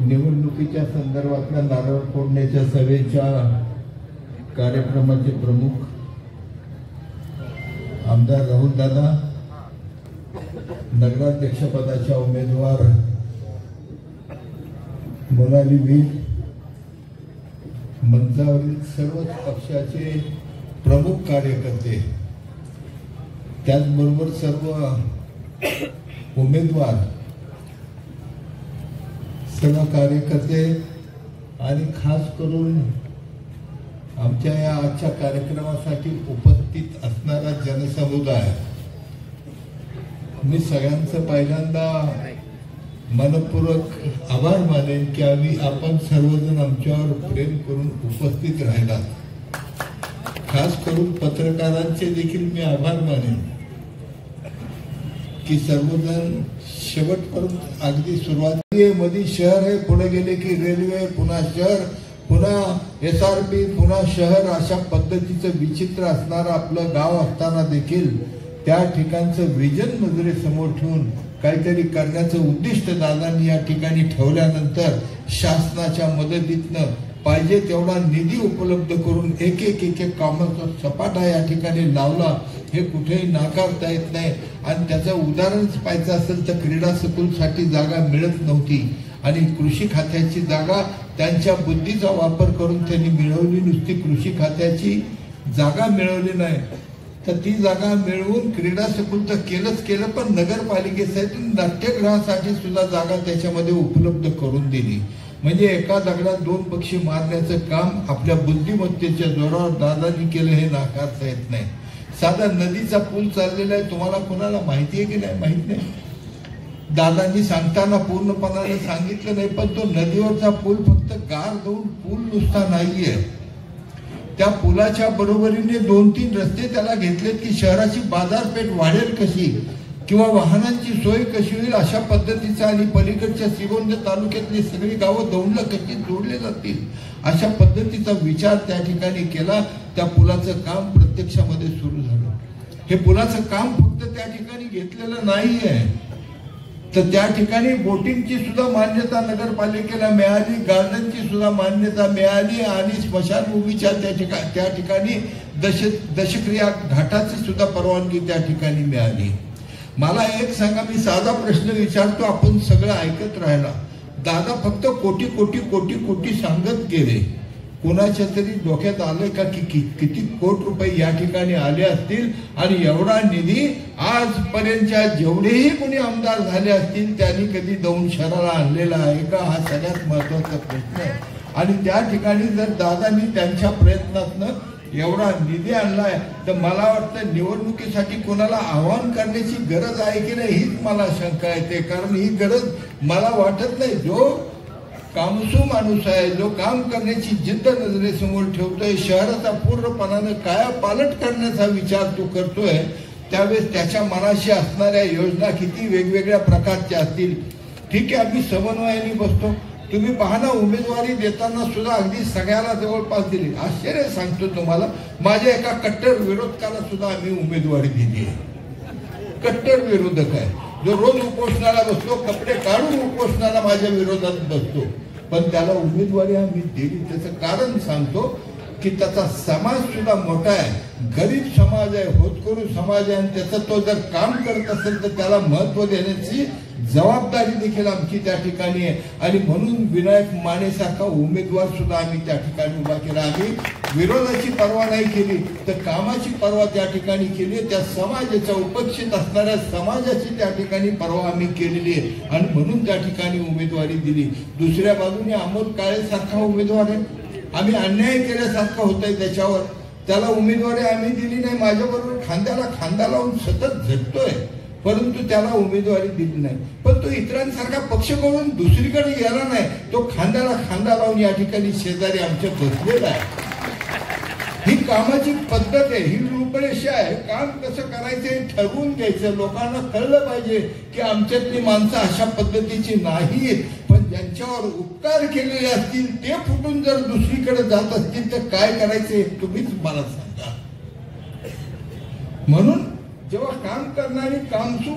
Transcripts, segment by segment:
निवडणुकीच्या संदर्भातल्या नारळ फोडण्याच्या सभेच्या कार्यक्रमाचे प्रमुख आमदार राहुल दादा, नगराध्यक्षपदाच्या उमेदवार मोनाली वीर, मंचावरील सर्व पक्षाचे प्रमुख कार्यकर्ते, त्याचबरोबर सर्व उमेदवार, सर्व कार्यकर्ते आणि खास करून आमच्या या आजच्या कार्यक्रमासाठी उपस्थित असणारा जनसमुदाय, मी सगळ्यांचं पहिल्यांदा मनपूर्वक आभार मानेन की आपण सर्वजण आमच्यावर प्रेम करून उपस्थित राहिलात। खास करून पत्रकारांचे देखील मी आभार मानेन की सर्वजण शेवटपर्यंत अगदी सुरुवातीमध्ये शहर आहे, पुढे गेले की रेल्वे, पुन्हा शहर, पुन्हा SRP, पुन्हा शहर, अशा पद्धतीचं विचित्र असणारं आपलं गाव असताना देखील त्या ठिकाणचं विजन नजरेसमोर ठेवून काहीतरी करण्याचं उद्दिष्ट दादांनी या ठिकाणी ठेवल्यानंतर शासनाच्या मदतीतनं पाहिजे तेवढा निधी उपलब्ध करून एक एक कामाचा सपाटा या ठिकाणी लावला, हे कुठेही नाकारता येत नाही। आणि त्याचं उदाहरणच पाहायचं असेल तर क्रीडा स्कूलसाठी जागा मिळत नव्हती आणि कृषी खात्याची जागा त्यांच्या बुद्धीचा वापर करून त्यांनी मिळवली। नुसती कृषी खात्याची जागा मिळवली नाही तर ती जागा मिळवून क्रीडा स्कूल तर केलं, पण नगरपालिकेसाठी नाट्यगृहासाठी सुद्धा जागा त्याच्यामध्ये उपलब्ध करून दिली। म्हणजे एका दगडात दोन पक्षी मारण्याचं काम आपल्या बुद्धिमत्तेच्या जोरावर दादांनी केलं, हे नाकारता येत नाही। साधा नदीचा पूल चाललेला आहे, तुम्हाला कोणाला माहिती आहे की नाही माहित नाही, दादांनी सांगताना पूर्णपणाने सांगितलं नाही, पण तो नदीवरचा पूल फक्त गार देऊन पूल नुसता नाहीये, त्या पुलाच्या बरोबरीने 2-3 रस्ते त्याला घेतलेत की शहराची बाजारपेठ वाढेल कशी किंवा वाहनांची सोय कशी होईल अशा पद्धतीचा, आणि पलीकडच्या श्रीगोंदा तालुक्यातली सगळी गावं दौंडला कशी जोडले जातील अशा पद्धतीचा विचार त्या ठिकाणी केला। त्या पुलाचं काम प्रत्यक्षामध्ये सुरू झालं। हे पुलाचं काम फक्त त्या ठिकाणी घेतलेलं नाहीये, तर त्या ठिकाणी बोटिंगची सुद्धा मान्यता नगरपालिकेला मिळाली, गार्डनची सुद्धा मान्यता मिळाली आणि स्मशानभूमीच्या त्या ठिकाणी दशक्रिया घाटाची सुद्धा परवानगी त्या ठिकाणी मिळाली। मला एक सांगा, मी साधा प्रश्न विचारतो, आपण सगळं ऐकत राहिला, दादा फक्त कोटी कोटी कोटी कोटी सांगत गेले, कोणाच्या तरी डोक्यात आलंय का की किती कोटी रुपये या ठिकाणी आले असतील आणि एवढा निधी आजपर्यंतच्या जेवढेही कोणी आमदार झाले असतील त्यांनी कधी दौंड शहराला आणलेला आहे का, हा सगळ्यात महत्वाचा प्रश्न आहे। आणि त्या ठिकाणी जर दादांनी त्यांच्या प्रयत्नातनं एवढा निधी आणलाय तर मला वाटतं निवडणुकीसाठी कोणाला आवाहन करण्याची गरज आहे की नाही हीच मला शंका येते, कारण ही गरज मला वाटत नाही। जो कामसू माणूस आहे, जो काम करण्याची जिद्द नजरेसमोर ठेवतोय, शहराचा पूर्णपणाने कायापालट करण्याचा विचार तो करतोय, त्यावेळेस त्याच्या मनाशी असणाऱ्या योजना किती वेगवेगळ्या प्रकारच्या असतील। ठीक आहे, आम्ही समन्वयाने बसतो, तुम्ही पहा ना उमेदवारी देताना सुद्धा अगदी सगळ्याला जवळपास दिली। आश्चर्य सांगतो तुम्हाला, माझ्या एका कट्टर विरोधकाला सुद्धा आम्ही उमेदवारी दिली आहे। कट्टर विरोधक आहे, जो रोज उपोषणाला बसतो, कपडे काढून उपोषणाला माझ्या विरोधात बसतो, पण त्याला उमेदवारी आम्ही दिली। त्याचं कारण सांगतो की त्याचा समाज सुद्धा मोठा आहे, गरीब समाज आहे, होतकरू समाज आहे, आणि त्याचं तो जर काम करत असेल तर त्याला महत्व देण्याची जबाबदारी देखील आमची त्या ठिकाणी आहे। आणि म्हणून विनायक माने सारखा उमेदवार सुद्धा आम्ही त्या ठिकाणी उभा केला। आम्ही विरोधाची पर्वा नाही केली तर कामाची पर्वा त्या ठिकाणी केली, त्या समाजाच्या उपेक्षित असणाऱ्या समाजाची त्या ठिकाणी पर्वा आम्ही केलेली आहे आणि म्हणून त्या ठिकाणी उमेदवारी दिली। दुसऱ्या बाजूने अमोल काळे सारखा उमेदवार आहे, आम्ही अन्याय केल्यासारखं होतंय त्याच्यावर, त्याला उमेदवारी आम्ही दिली नाही, माझ्याबरोबर खांद्याला खांदा लावून सतत झटतोय, परंतु त्याला उमेदवारी दिली नाही। पण तो इतरांसारखा पक्ष करून दुसरीकडे गेला नाही, तो खांद्याला खांदा लावून या ठिकाणी शेजारी आमच्या बसलेला आहे। ही कामाची पद्धत आहे, ही रूपरेषा आहे, काम कसं करायचं ठरवून घ्यायचं। लोकांना कळलं पाहिजे की आमच्यातली माणसं अशा पद्धतीची नाहीत, पण ज्यांच्यावर उपकार केलेले असतील ते फुटून जर दुसरीकडे जात असतील तर काय करायचे तुम्हीच मला सांगा। म्हणून जेव्हा काम करणारी कामसू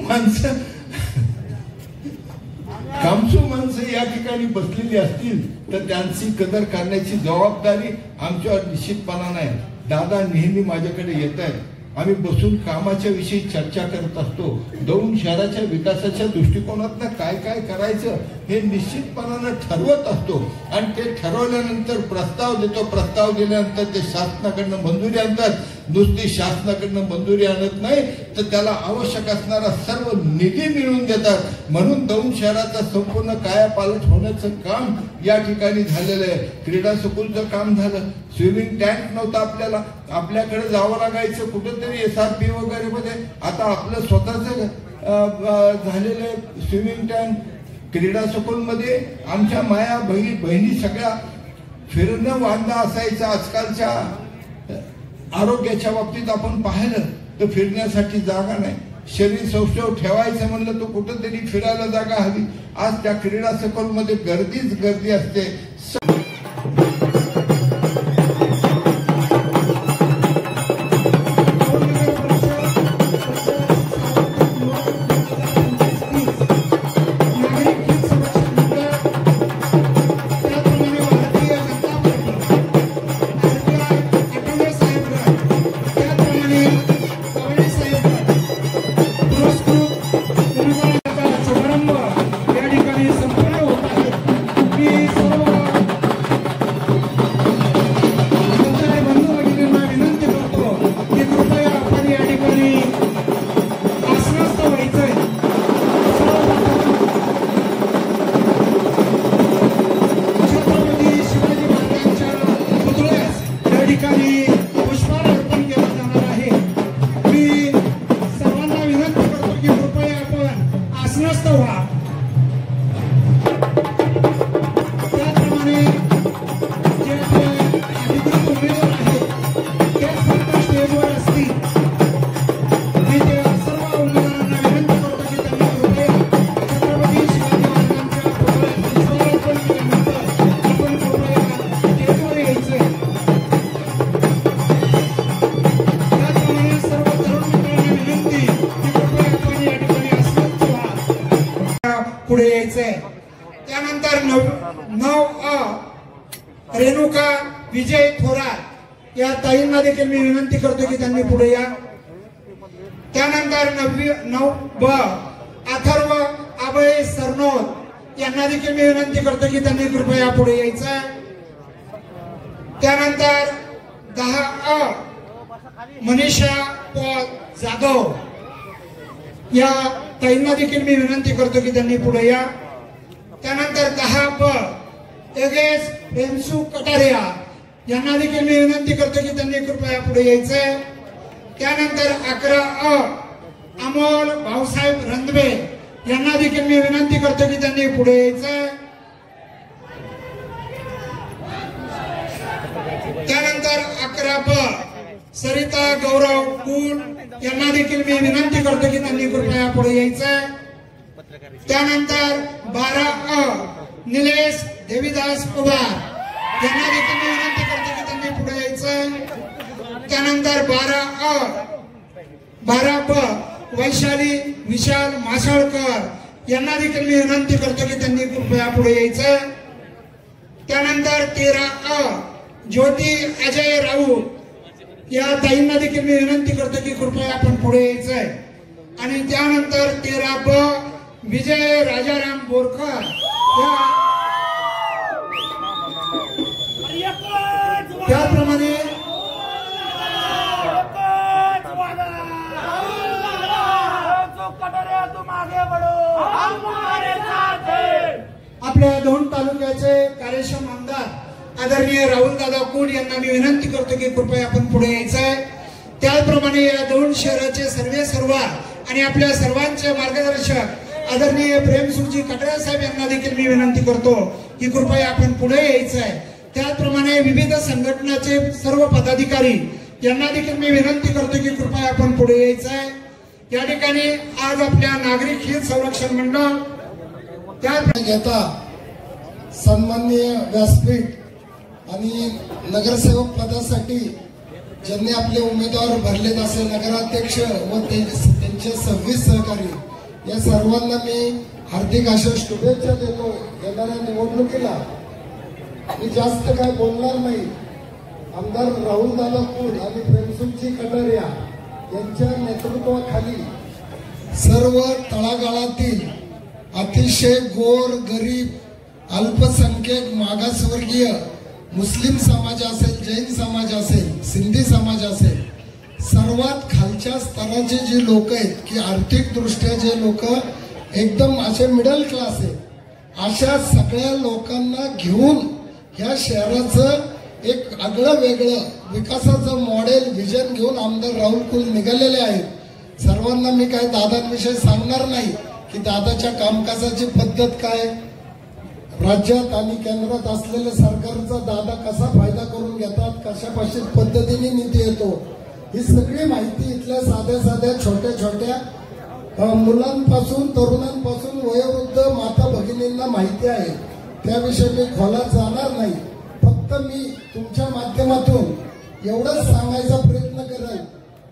माणसं या ठिकाणी बसलेली असतील तर त्यांची कदर करण्याची जबाबदारी आमच्यावर निश्चितपणाने आहे. दादा नेहमी माझ्याकडे येत आहेत. आम्ही बसून कामाच्या विषयी चर्चा करत असतो. दौंड शहराच्या विकासाच्या दृष्टिकोनातून काय काय करायचं हे निश्चितपणानं ठरवत असतो आणि ते ठरवल्यानंतर प्रस्ताव देतो. प्रस्ताव दिल्यानंतर ते शासनाकडनं मंजुरी आणतात. नुसती शासनाकडनं मंजुरी आणत नाही तर त्याला आवश्यक असणारा सर्व निधी मिळवून देतात. म्हणून दौंड शहराचा संपूर्ण कायापालट होण्याचं काम या ठिकाणी झालेलं आहे. क्रीडा स्कूलचं काम झालं. स्विमिंग टँक नव्हता आपल्याकडे जावं लागायचं कुठेतरी SRP वगैरे मध्ये. आता आपलं स्वतःच झालेलं स्विमिंग टँक. क्रीडा स्कूल मध्ये आमच्या माया बहिणी सगळ्या फिरणं वांदा असायचं. आजकालच्या आरोग्याच्या बाबतीत आपण पाहिलं तर फिरण्यासाठी जागा नाही. शरीर सौष्ठव ठेवायचं म्हणलं तर कुठंतरी फिरायला जागा हवी. आज त्या क्रीडा स्कूल मध्ये गर्दीच गर्दी असते. पुढे यायचंय. त्यानंतर 9 रेणुका विजय थोरात या ताईंना देखील मी विनंती करतो की त्यांनी पुढे या. त्यानंतर 9 अथर्व अभय सरनोद यांना देखील मी विनंती करतो की त्यांनी कृपया पुढे यायचं. त्यानंतर 10 मनीषा जाधव या ताईंना देखील मी विनंती करतो की त्यांनी पुढे या. त्यानंतर 10 योगेश प्रेमसू कटारिया यांना देखील मी विनंती करतो की त्यांनी कृपया पुढे यायचं. त्यानंतर 11 अमोल भाऊसाहेब रंधवे यांना देखील मी विनंती करतो की त्यांनी पुढे यायचं. त्यानंतर 11 सरिता गौरव कुल यांना देखील मी विनंती करतो की त्यांनी कृपया पुढे यायचं. त्यानंतर 12 निलेश देवीदास पवार यांना देखील मी विनंती करतो की त्यांनी पुढे यायचं. त्यानंतर 12 वैशाली विशाल मासाळकर यांना देखील मी विनंती करतो की त्यांनी कृपया पुढे यायचं. त्यानंतर 13 ज्योती अजय राऊत या ताईंना देखील मी विनंती करतो की कृपया आपण पुढे यायचंय. आणि त्यानंतर 13 विजय राजाराम बोरकर त्याप्रमाणे आपल्या दौंड तालुक्याचे कार्यक्षम आमदार आदरणीय राहुल दादा कुड यांना मी विनंती करतो की कृपया आपण पुढे यायचंय. त्याचप्रमाणे या दौंड शहराचे सर्व आणि आपल्या सर्वांचे मार्गदर्शक आदरणीय प्रेमसुखजी कटारिया साहेब यांना देखील मी विनंती करतो की कृपया आपण पुढे यायचंय. त्याचप्रमाणे विविध संघटनाचे सर्व पदाधिकारी यांना देखील मी विनंती करतो की कृपया आपण पुढे यायचंय. या ठिकाणी आज आपल्या नागरिक हित संरक्षण मंडळ घेता सन्माननीय व्यासपीठ आणि नगरसेवक पदासाठी ज्यांनी आपले उमेदवार भरलेत असे नगराध्यक्ष व त्यांचे 26 सहकारी या सर्वांना मी हार्दिक अशा शुभेच्छा देतो येणाऱ्या निवडणुकीला. मी जास्त काय बोलणार नाही. आमदार राहुलदादा कुल आणि प्रेमसिंगजी कटारिया यांच्या नेतृत्वाखाली सर्व तळागाळातील अतिशय गोर गरीब अल्पसंख्याक मागासवर्गीय मुस्लिम समाज असेल, जैन समाज असेल, सिंधी समाज असेल, सर्वात खालच्या स्तराचे जे लोक आहेत की आर्थिक दृष्ट्या जे लोक एकदम असे मिडल क्लास आहेत, अशा सगळ्या लोकांना घेऊन ह्या शहराचं एक आगळं वेगळं विकासाचं मॉडेल विजन घेऊन आमदार राहुल कुल निघालेले आहेत. सर्वांना मी काय दादांविषयी सांगणार नाही की दादाच्या कामकाजाची पद्धत काय, राज्यात आणि केंद्रात असलेल्या सरकारचा दादा कसा फायदा करून घेतात, कशापाशी पद्धतीने निधी येतो, ही सगळी माहिती इथल्या साध्या साध्या छोट्या छोट्या मुलांपासून तरुणांपासून वयोवृद्ध माता भगिनींना माहिती आहे. त्याविषयी मी खोलात जाणार नाही. फक्त मी तुमच्या माध्यमातून एवढंच सांगायचा प्रयत्न करेल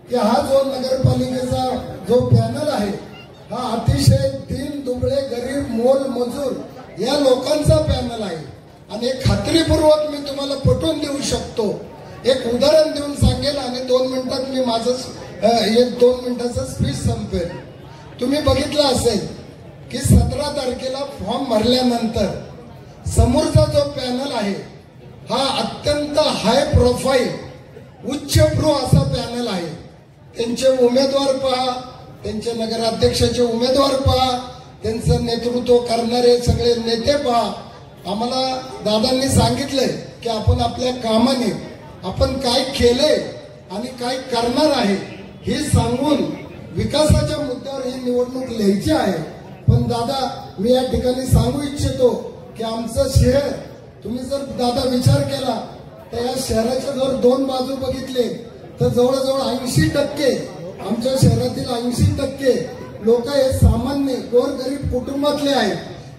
की हा जो नगरपालिकेचा जो पॅनल आहे हा अतिशय दीन दुबळे गरीब मोल मजूर या लोकांचा पॅनल आहे. आणि खात्रीपूर्वक मी तुम्हाला पटवून देऊ शकतो. एक उदाहरण देऊन सांगेल आणि 2 मिनिटात मी माझं 2 मिनिटाचं स्पीच संपेल. तुम्ही बघितलं असेल की 17 तारखेला फॉर्म भरल्यानंतर समोरचा जो पॅनल आहे हा अत्यंत हाय प्रोफाईल उच्चभ्रू असा पॅनल आहे. त्यांचे उमेदवार पहा, त्यांचे नगराध्यक्षाचे उमेदवार पहा, त्यांचं नेतृत्व करणारे सगळे नेते पहा. आम्हाला दादांनी सांगितलंय की आपण आपल्या कामाने आपण काय केले आणि काय करणार आहे हे सांगून विकासाच्या मुद्द्यावर ही निवडणूक लिहायची आहे. पण दादा मी या ठिकाणी सांगू इच्छितो की आमचं शहर तुम्ही जर दादा विचार केला तर या शहराच्या जर 2 बाजू बघितले तर जवळजवळ 80% आमच्या शहरातील 80% लोक हे सामान्य गोरगरीब कुटुंबातले आहेत.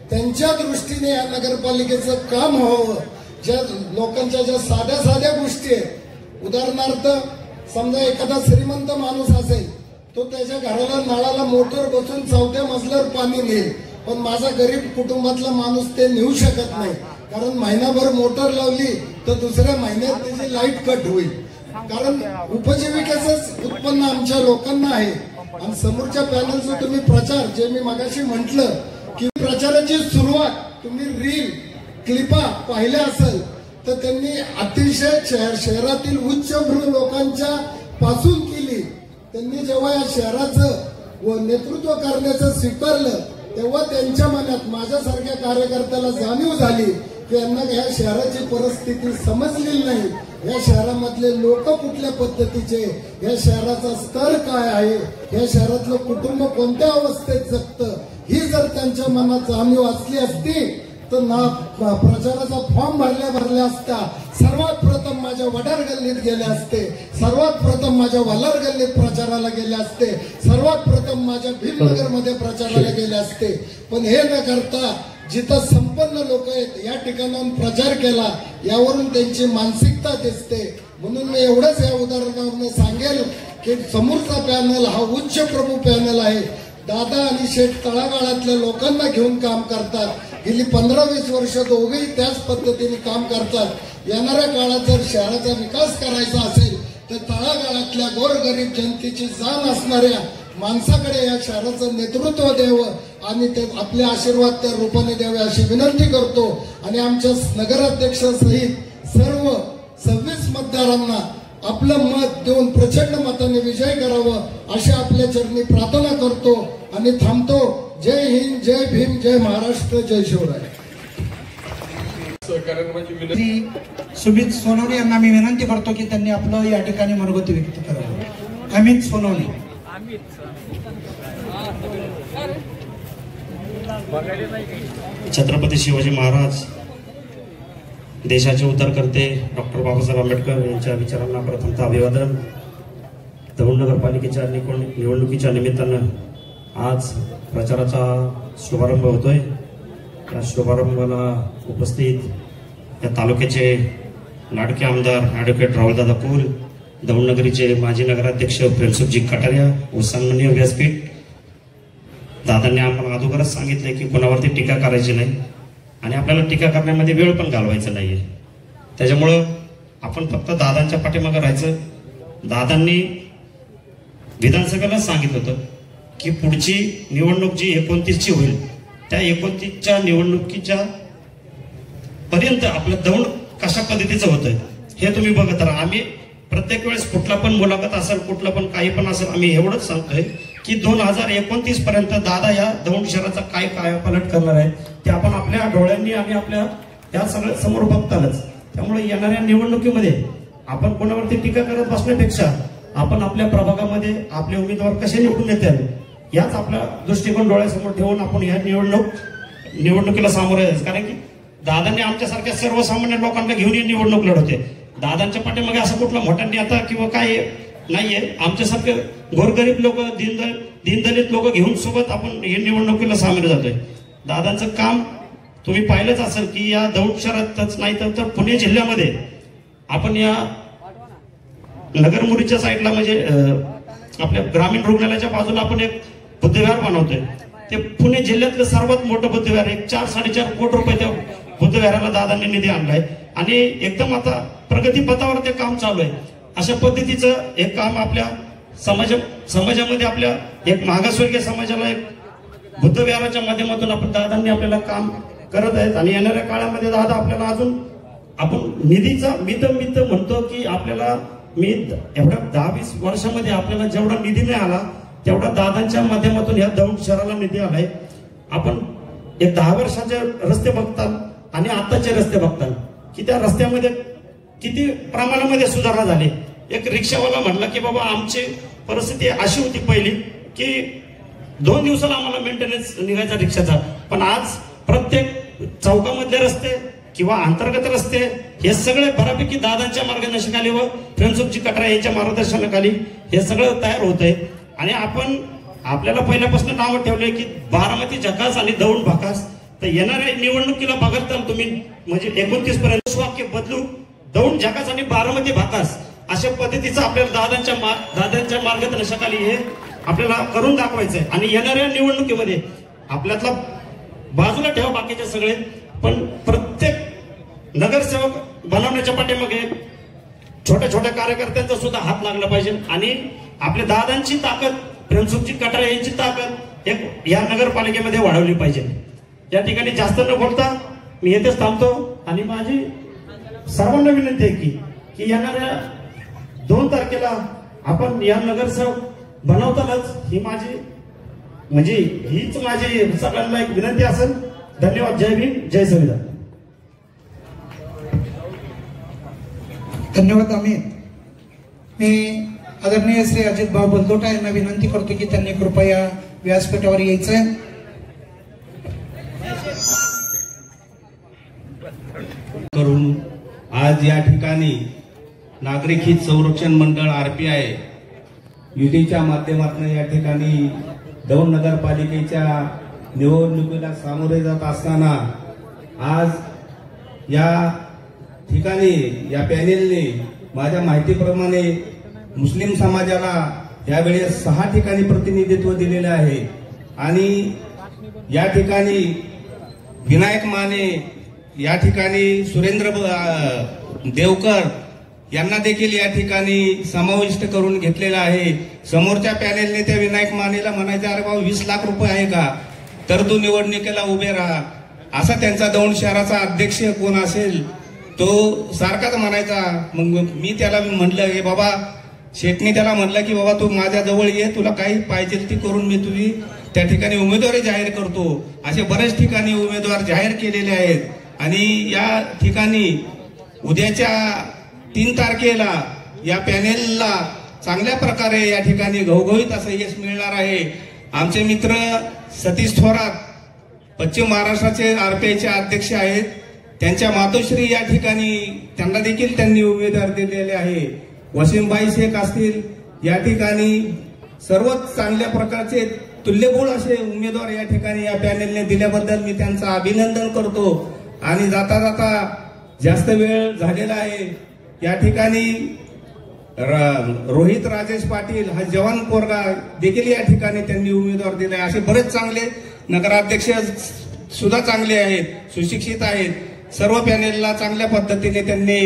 त्यांच्या दृष्टीने या नगरपालिकेचं काम व्हावं. ज्या लोकांच्या ज्या साध्या साध्या गोष्टी आहेत, उदाहरणार्थ समजा एखादा श्रीमंत माणूस असेल तो त्याच्या घराला नळाला मोटर बसून 4थ्या मजल्यावर पाणी नेईल, पण माझा गरीब कुटुंबातला माणूस ते नेऊ शकत नाही. कारण महिनाभर मोटर लावली तर दुसऱ्या महिन्यात त्याची लाईट कट होईल. कारण उपजीविकेचं उत्पन्न आमच्या लोकांना आहे. आणि समोरच्या पॅनलचा तुम्ही प्रचार जे मी मगाशी म्हटलं की प्रचाराची सुरुवात तुम्ही रील क्लिपा पाहिल्या असेल तर त्यांनी अतिशय शहरातील उच्चभ्रू लोकांच्या पासून केली. त्यांनी जेव्हा या शहराचं नेतृत्व करण्याचं स्वीकारलं तेव्हा त्यांच्या मनात माझ्यासारख्या कार्यकर्त्याला जाणीव झाली की यांना या शहराची परिस्थिती समजलेली नाही. या शहरामधले लोक कुठल्या पद्धतीचे, या शहराचा स्तर काय आहे, या शहरातलं कुटुंब कोणत्या अवस्थेत जगतं ही जर त्यांच्या मनात जाणीव असली असती तर ना प्रचाराचा फॉर्म भरल्या असता सर्वात प्रथम माझ्या वडार गल्लीत गेले असते, सर्वात प्रथम माझ्या वलार गल्लीत प्रचाराला गेले असते, सर्वात प्रथम माझ्या भीमनगर मध्ये प्रचाराला गेले असते. पण हे न करता जिथं संपन्न लोक आहेत या ठिकाणाहून प्रचार केला. यावरून त्यांची मानसिकता दिसते. म्हणून मी एवढंच या उदाहरणावरून सांगेल की समोरचा पॅनल हा उच्च प्रभू पॅनल आहे. दादा आणि शेठ तळागाळातल्या लोकांना घेऊन काम करतात. गेली 15-20 वर्ष दोघेही त्याच पद्धतीने काम करतात. येणाऱ्या काळात जर शहराचा विकास करायचा असेल तर तळागाळातल्या गोरगरीब जनतेची जाण असणाऱ्या माणसाकडे या शहराचं नेतृत्व द्यावं आणि ते आपले आशीर्वाद त्या रूपाने द्यावे अशी विनंती करतो. आणि आमच्या नगराध्यक्षासहित सर्व 26 मतदारांना आपलं मत देऊन प्रचंड मताने विजय करावं अशी आपल्या चरणी प्रार्थना करतो आणि थांबतो. जय हिंद, जय भीम, जय महाराष्ट्र, जय शिवराय. सुमित सोनवणे यांना मी विनंती करतो की त्यांनी आपलं या ठिकाणी मनोगत व्यक्त करावं. अमित सोनवणे. छत्रपती शिवाजी महाराज देशाचे उद्धारकर्ते डॉक्टर बाबासाहेब आंबेडकर यांच्या विचारांना प्रथमतः अभिवादन. दौंड नगरपालिकेच्या निवडणुकीच्या निमित्तानं आज प्रचाराचा शुभारंभ होतोय. या शुभारंभाला उपस्थित या तालुक्याचे लाडके आमदार ॲडव्होकेट राहुलदादा कुल, दौंडनगरीचे माजी नगराध्यक्ष प्रेमसिंगजी कटारिया व सन्माननीय व्यासपीठ दादांनी आम्हाला अगोदरच सांगितलंय की कोणावरती टीका करायची नाही आणि आपल्याला टीका करण्यामध्ये वेळ पण घालवायचा नाहीये. त्याच्यामुळं आपण फक्त दादांच्या पाठीमागे राहायचं. दादांनी विधानसभेला सांगितलं होतं की पुढची निवडणूक जी 29ची होईल त्या 29च्या निवडणुकीच्या पर्यंत आपलं दौंड कशा पद्धतीचं होतंय हे तुम्ही बघत राहा. आम्ही प्रत्येक वेळेस कुठला पण मुलाखत असेल कुठला पण काही पण असेल आम्ही एवढंच सांगतोय की 2029 पर्यंत दादा या दौंड शहराचा काय कायापालट करणार आहे ते आपण आपल्या डोळ्यांनी आणि आपल्या या सगळ्या समोर बघतालच. त्यामुळे येणाऱ्या निवडणुकीमध्ये आपण कोणावरती टीका करत बसण्यापेक्षा आपण आपल्या प्रभागामध्ये आपले उमेदवार कसे निवडून येतील याच आपला दृष्टिकोन डोळ्यासमोर ठेवून आपण या निवडणुकीला सामोरे जायचं. कारण की दादांनी आमच्यासारख्या सर्वसामान्य लोकांना घेऊन ही निवडणूक लढवते. दादांच्या पाठीमागे असं कुठला मोठा नेता किंवा काय नाहीये. आमच्यासारखे गोरगरीब लोक दीनदलित लोक घेऊन सोबत आपण ही निवडणुकीला सामील जातोय. दादांचं काम तुम्ही पाहिलंच असेल की या दौंड शहरातच नाही तर पुणे जिल्ह्यामध्ये आपण या नगरमुरीच्या साईडला म्हणजे आपल्या ग्रामीण रुग्णालयाच्या बाजूला आपण एक बुद्धविहार बनवतोय. ते पुणे जिल्ह्यातलं सर्वात मोठं बुद्धविहार 4-4.5 कोटी रुपये त्या बुद्धविहाराला दादांनी निधी आणलाय आणि एकदम आता प्रगतीपथावर ते काम चालू आहे. अशा पद्धतीचं एक काम आपल्या समाजामध्ये आपल्या एक मागासवर्गीय समाजाला एक बुद्धविहाराच्या माध्यमातून आपण दादांनी आपल्याला काम करत आहेत. आणि येणाऱ्या काळामध्ये दादा आपल्याला अजून आपण निधीचा मी तर म्हणतो की आपल्याला एवढ्या 10-20 वर्षामध्ये आपल्याला जेवढा निधी नाही आला तेवढा दादांच्या माध्यमातून या दौंड शहराला निधी आलाय. आपण एक 10 वर्षाचे रस्ते बघताल आणि आताचे रस्ते बघताल की त्या रस्त्यामध्ये किती प्रमाणामध्ये सुधारणा झाली. एक रिक्षावाला म्हटला की बाबा आमची परिस्थिती अशी होती पहिली की 2 दिवसाला आम्हाला मेंटेनन्स निघायचा रिक्षाचा, पण आज प्रत्येक चौकामधले रस्ते किंवा अंतर्गत रस्ते हे सगळे बऱ्यापैकी दादांच्या मार्गदर्शनाखाली व फ्रेंडशिपची कटरा यांच्या मार्गदर्शनाखाली हे सगळं तयार होत आहे. आणि आपण आपल्याला पहिल्यापासून नाव ठेवलंय की बारामती झकास आणि दौंड भकास. तर येणाऱ्या निवडणुकीला बघता तुम्ही म्हणजे 29 पर्यंत वाक्य बदलू दौंड झकास आणि बारामती भकास अशा पद्धतीचं आपल्याला दादांच्या मार्गदर्शनाखाली हे आपल्याला करून दाखवायचंय. आणि येणाऱ्या निवडणुकीमध्ये आपल्यातला बाजूला ठेवा बाकीचे सगळे, पण प्रत्येक नगरसेवक बनवण्याच्या पाठीमागे छोट्या छोट्या कार्यकर्त्यांचा सुद्धा हात लागला पाहिजे. आणि आपल्या दादांची ताकद प्रेमसुखची कटारे यांची ताकद एक या नगरपालिकेमध्ये वाढवली पाहिजे. या ठिकाणी जास्त न बोलता मी येथेच थांबतो आणि माझी सर्वांना विनंती आहे की येणाऱ्या 2 तारखेला आपण या नगरसेवक बनवतानाच ही माझी म्हणजे हीच माझी सगळ्यांना एक विनंती असेल. धन्यवाद. जय भीम, जय संविधान. धन्यवाद अमित. मी आदरणीय श्री अजित भाऊ बलदोटा यांना विनंती करतो की त्यांनी कृपया व्यासपीठावर यायचंय. करून आज या ठिकाणी नागरिक हित संरक्षण मंडळ RPI युतीच्या माध्यमातून या ठिकाणी दौंड नगरपालिकेच्या निवडणुकीला सामोरे जात असताना आज या ठिकाणी या पॅनेलने माझ्या माहितीप्रमाणे मुस्लिम समाजाला यावेळेस 6 ठिकाणी प्रतिनिधित्व दिलेले आहे. आणि या ठिकाणी विनायक माने, या ठिकाणी सुरेंद्र देवकर यांना देखील या ठिकाणी समाविष्ट करून घेतलेला आहे. समोरच्या पॅनेलने त्या विनायक मानेला म्हणायचं अरे बाबा 20 लाख रुपये आहे का तर तू निवडणुकीला उभे राहा, असा त्यांचा दौंड शहराचा अध्यक्ष कोण असेल तो सारखाच म्हणायचा. मग मी त्याला म्हटलं हे बाबा शेठने त्याला म्हटलं की बाबा तू माझ्या जवळ ये, तुला काही पाहिजे ती करून मी तुझी त्या ठिकाणी उमेदवारी जाहीर करतो. असे बरेच ठिकाणी उमेदवार जाहीर केलेले आहेत. आणि या ठिकाणी उद्याच्या 3 तारखेला या पॅनेलला चांगल्या प्रकारे या ठिकाणी घवघवीत असं यश मिळणार आहे. आमचे मित्र सतीश थोरात पश्चिम महाराष्ट्राचे RPIचे अध्यक्ष आहेत, त्यांच्या मातोश्री या ठिकाणी त्यांना देखील त्यांनी उमेदवार दिलेले आहे. वसीमबाई शेख असतील, या ठिकाणी सर्वच चांगल्या प्रकारचे तुल्यबळ असे उमेदवार या ठिकाणी या पॅनेलने दिल्याबद्दल मी त्यांचं अभिनंदन करतो. आणि जाता जाता जास्त वेळ झालेला आहे, या ठिकाणी रोहित राजेश पाटील हा जवान पोरगा देखील या ठिकाणी त्यांनी उमेदवार दिलाय. असे बरेच चांगले नगराध्यक्ष सुद्धा चांगले आहेत, सुशिक्षित आहेत. सर्व पॅनेलला चांगल्या पद्धतीने त्यांनी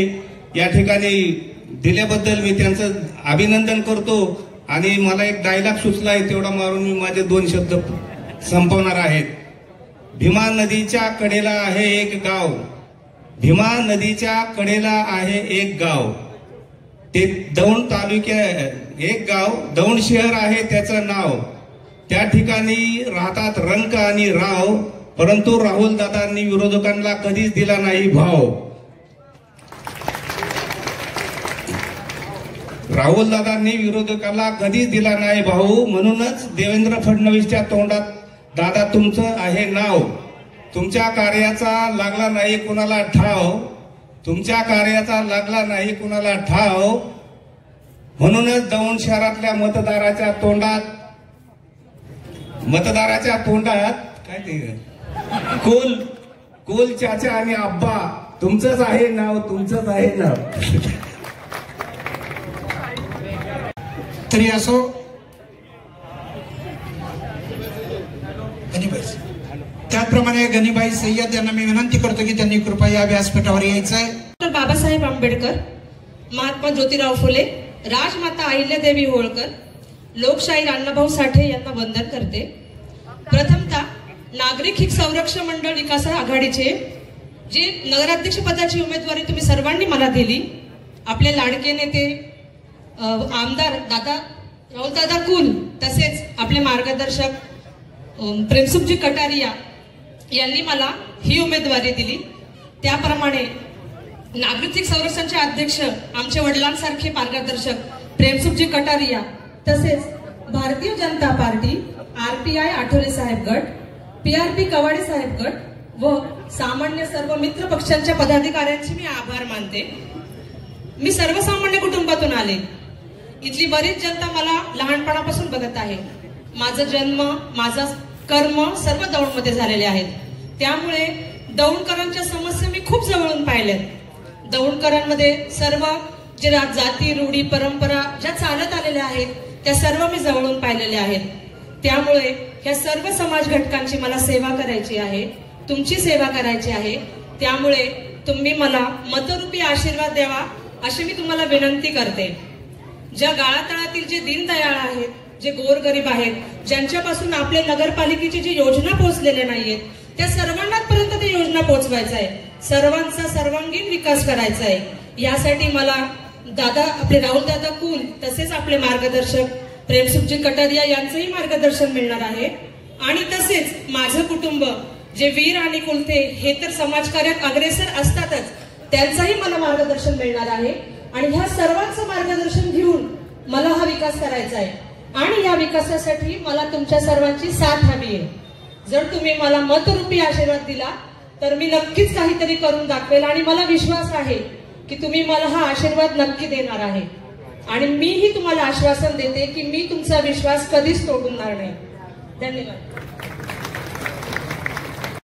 या ठिकाणी दिल्याबद्दल मी त्यांचं अभिनंदन करतो. आणि मला एक डायलॉग सुचलाय, तेवढा मारून मी माझे 2 शब्द संपवणार आहेत. भीमा नदीच्या कडेला आहे एक गाव, भीमा नदीच्या कडेला आहे एक गाव, ते दौंड तालुक्यात एक गाव, दौंड शहर आहे त्याचं नाव. त्या ठिकाणी राहतात रंक आणि राव, परंतु राहुल दादांनी विरोधकांना कधीच दिला नाही भाव. राहुल दादांनी विरोधकांना कधीच दिला नाही भाऊ. म्हणूनच देवेंद्र फडणवीसच्या तोंडात दादा तुमचं आहे नाव. तुमच्या कार्याचा लागला नाही कुणाला ठाव, तुमच्या कार्याचा लागला नाही कुणाला ठाव. म्हणूनच दौंड शहरातल्या मतदाराच्या तोंडात काय ते कोल चाचा आणि आब्बा तुमचंच आहे नाव, तुमचंच आहे नाव. तरी असो, त्याचप्रमाणे गणिबाई सय्यद यांना मी विनंती करतो की त्यांनी कृपया या व्यासपीठावर यायचं आहे. डॉक्टर बाबासाहेब आंबेडकर, महात्मा ज्योतिराव फुले, राजमाता अहिल्यादेवी होळकर, लोकशाहीर अण्णाभाऊ साठे यांना वंदन करते. प्रथमतः नागरिक हित संरक्षण मंडळ विकास आघाडीचे जे नगराध्यक्ष पदाची उमेदवारी तुम्ही सर्वांनी मला दिली, आपले लाडके नेते आमदार राहुलदादा कुल, तसेच आपले मार्गदर्शक प्रेमसुखजी कटारिया यांनी मला ही उमेदवारी दिली. त्याप्रमाणे नागरिक संरक्षणचे अध्यक्ष आमचे वडिलांसारखे मार्गदर्शक प्रेमसुखजी कटारिया, तसेच भारतीय जनता पार्टी, RPI आठवले साहेब गट, PRP कवाडे साहेब गट व सामान्य सर्व मित्र पक्षांच्या पदाधिकाऱ्यांचे मी आभार मानते. मी सर्वसामान्य कुटुंबातून आले. इथली बरीच जनता मला लहानपणापासून बघत आहे. माझा जन्म, माझा कर्म सर्व दौंडमध्ये झालेले आहेत. त्यामुळे दौंडकरांच्या समस्या मी खूप जवळून पाहिल्यात. दौंडकरांमध्ये सर्व जे जाती, रूढी, परंपरा ज्या चालत आलेल्या आहेत त्या सर्व मी जवळून पाहिलेल्या आहेत. त्यामुळे ह्या सर्व समाज घटकांची मला सेवा करायची आहे, तुमची सेवा करायची आहे. त्यामुळे तुम्ही मला मतरूपी आशीर्वाद द्यावा अशी मी तुम्हाला विनंती करते. ज्या गाळातळातील जे दीनदयाळ आहेत, जे गोरगरीब आहेत, ज्यांच्यापासून आपल्या नगरपालिकेची जी योजना पोहोचलेल्या नाहीयेत, त्या सर्वांपर्यंत ती योजना पोहोचवायचं आहे. सर्वांचा सर्वांगीण विकास करायचा आहे. यासाठी मला आपले राहुलदादा कुल, तसेच आपले मार्गदर्शक प्रेमसुखजी कटारिया यांचंही मार्गदर्शन मिळणार आहे. आणि तसेच माझं कुटुंब जे वीर आणि कुलते हे तर समाजकार्यात अग्रेसर असतातच, त्यांचंही मला मार्गदर्शन मिळणार आहे. आणि ह्या सर्वांचं मार्गदर्शन घेऊन मला हा विकास करायचा आहे. आणि या विकासासाठी मला तुमच्या सर्वांची साथ हवी आहे. जर तुम्ही मला मतरूपी आशीर्वाद दिला तर मी नक्कीच काहीतरी करून दाखवेल. आणि मला विश्वास आहे की तुम्ही मला हा आशीर्वाद नक्की देणार आहे. आणि मीही तुम्हाला आश्वासन देते की मी तुमचा विश्वास कधीच तोडणार नाही. धन्यवाद.